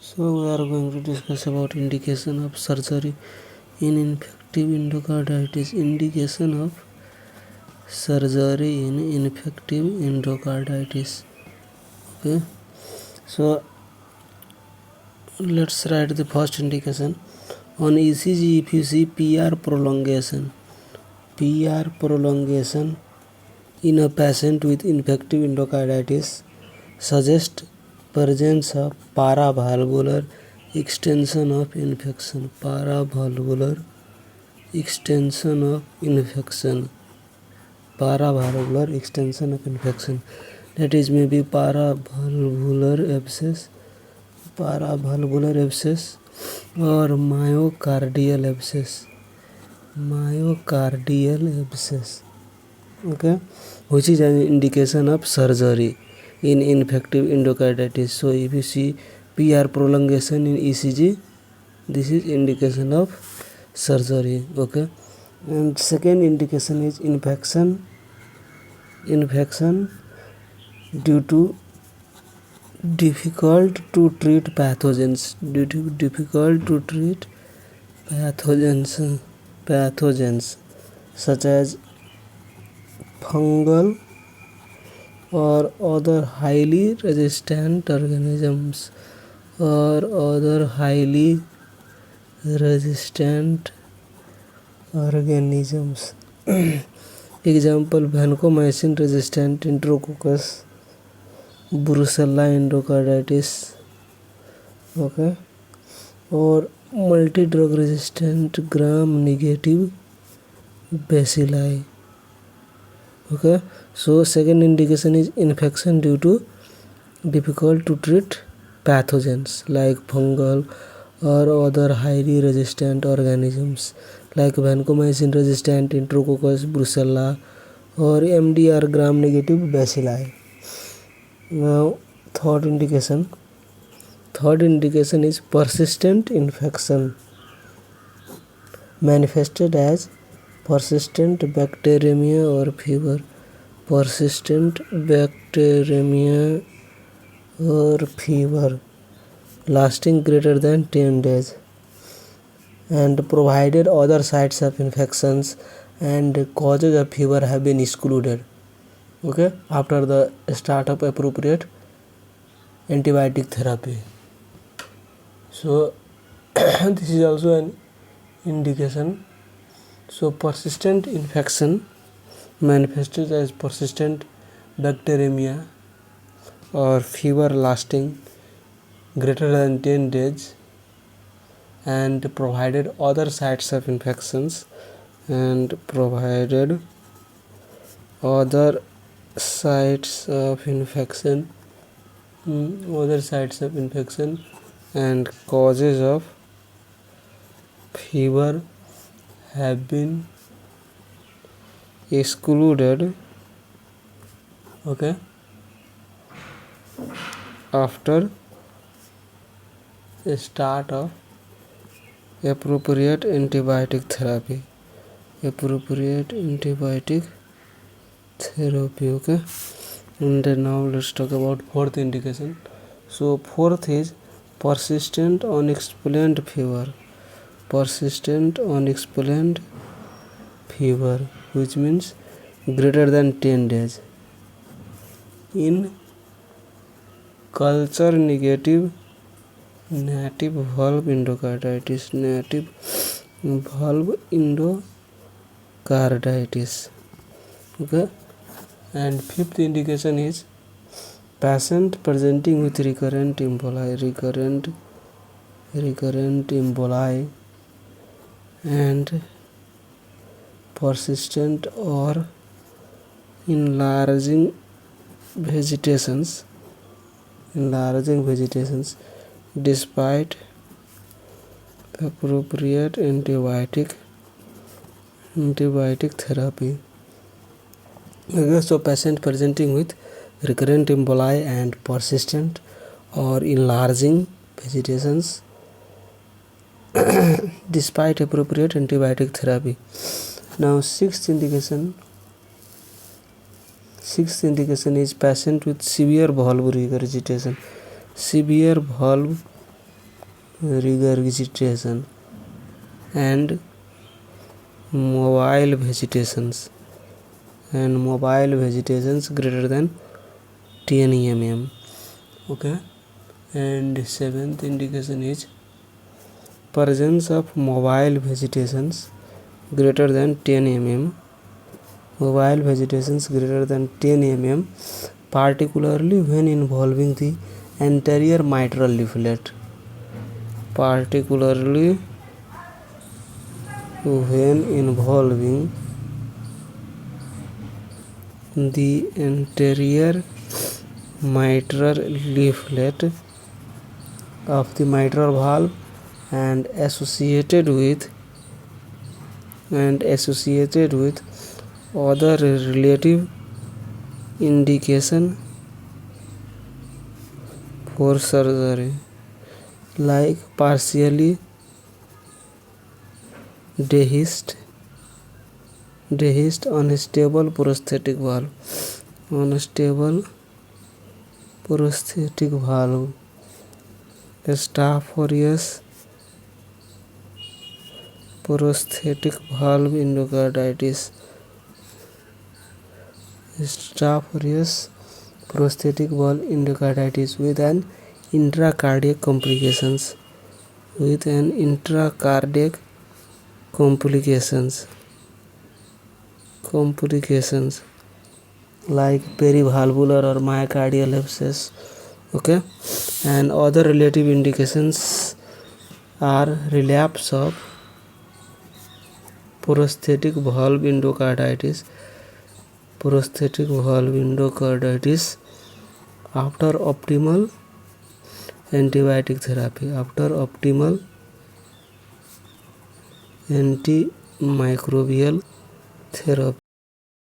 So we are going to discuss about indication of surgery in infective endocarditis. Indication of surgery in infective endocarditis. Okay. So let's write the first indication. On ECG, if you see PR prolongation in a patient with infective endocarditis suggests presence of paravalvular extension of infection. Paravalvular extension of infection. Paravalvular extension of infection. That is maybe paravalvular abscess or myocardial abscess. Okay, which is an indication of surgery in infective endocarditis. So if you see PR prolongation in ECG, this is indication of surgery. Okay, and second indication is infection due to difficult to treat pathogens. Such as fungal or other highly resistant organisms Example, vancomycin resistant enterococcus, Brucella endocarditis, okay, or multi-drug resistant gram-negative bacilli. Okay, so second indication is infection due to difficult to treat pathogens like fungal or other highly resistant organisms like vancomycin resistant enterococcus, Brucella, or MDR gram-negative bacilli. Now third indication is persistent infection manifested as persistent bacteremia or fever. Lasting greater than 10 days, and provided other sites of infections and causes of fever have been excluded, okay, after the start of appropriate antibiotic therapy. So this is also an indication. So persistent infection manifested as persistent bacteremia or fever lasting greater than 10 days, and provided other sites of infections and and causes of fever have been excluded, okay, after start of appropriate antibiotic therapy, okay. And now let's talk about fourth indication. So fourth is persistent unexplained fever, which means greater than 10 days in culture negative native valve endocarditis, okay. And fifth indication is patient presenting with recurrent emboli and persistent or enlarging vegetations despite appropriate antibiotic therapy. Okay, so patient presenting with recurrent emboli and persistent or enlarging vegetations despite appropriate antibiotic therapy. Now sixth indication is patient with severe valve regurgitation. regurgitation, and mobile vegetations greater than 10 mm. Okay, and seventh indication is presence of mobile vegetations greater than 10 mm. Mobile vegetations greater than 10 mm, particularly when involving the anterior mitral leaflet. Particularly when involving the anterior mitral leaflet of the mitral valve and associated with other relative indication for surgery, like partially dehisced unstable prosthetic valve, Staph aureus prosthetic valve endocarditis, with an intracardiac complications like perivalvular or myocardial abscess. Okay, and other relative indications are relapse of prosthetic valve endocarditis after optimal antibiotic therapy, after optimal antimicrobial therapy.